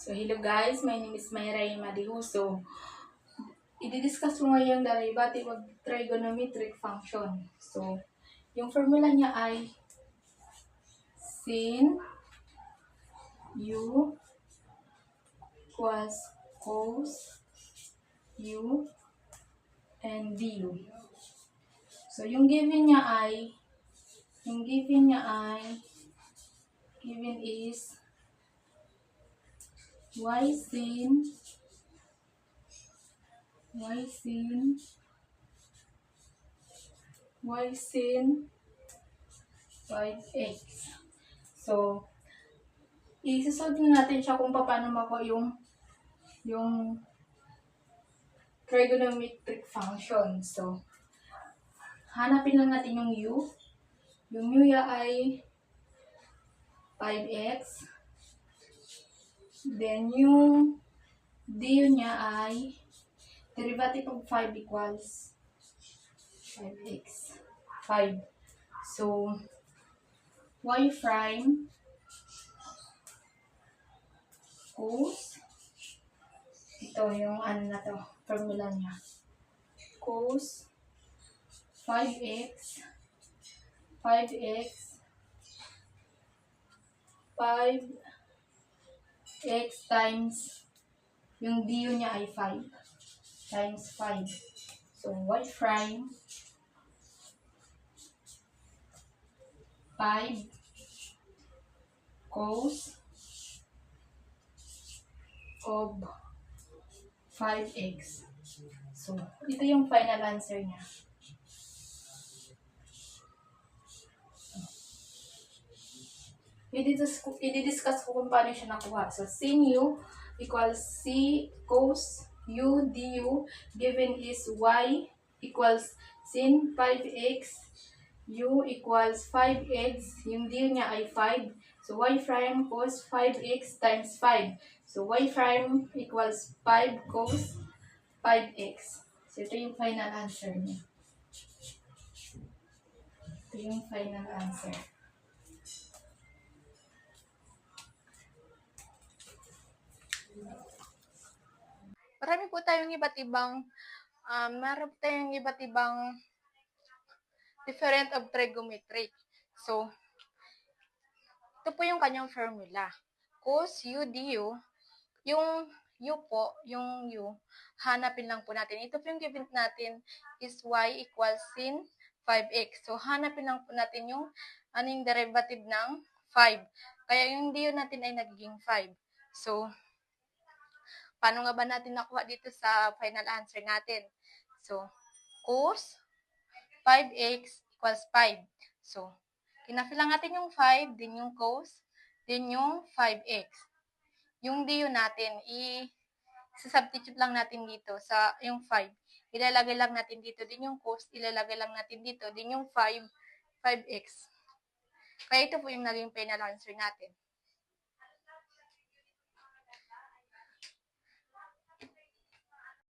So, hello guys, my name is Mayra Madihu. So, i-discuss ko ngayon derivative of trigonometric function. So, yung formula niya ay sin u equals cos u and du. So, yung given is y sin 5x. So, i-solve natin siya kung paano makuha yung trigonometric function. So, hanapin lang natin yung u. Yung u ay 5x. Then, yung du niya ay derivative of 5 equals 5x. 5. So, y prime cos, ito yung formula niya. Cos 5x times yung du niya ay 5 times 5. So, y prime 5 cos of 5x. So, ito yung final answer niya. I-discuss ko kung paano siya nakuha. So, sin u equals c cos u du, given is y equals sin 5x, u equals 5x, yung du niya ay 5. So, y prime cos 5x times 5. So, y prime equals 5 cos 5x. So, ito yung final answer niya. Ito yung final answer. Marami po tayong iba't ibang different of trigonometric. So, ito po yung kanyang formula. Cos u du, yung yung u, hanapin lang po natin. Ito po yung given natin is y equals sin 5x. So, hanapin lang po natin yung derivative ng 5. Kaya yung du natin ay nagiging 5. So, paano nga ba natin nakuha dito sa final answer natin? So, cos 5x equals 5. So, kinafil lang natin yung 5, din yung cos, din yung 5x. Yung du natin, i-substitute lang natin dito sa yung 5. Ilalagay lang natin dito din yung cos, ilalagay lang natin dito din yung 5x. Kaya ito po yung naging final answer natin.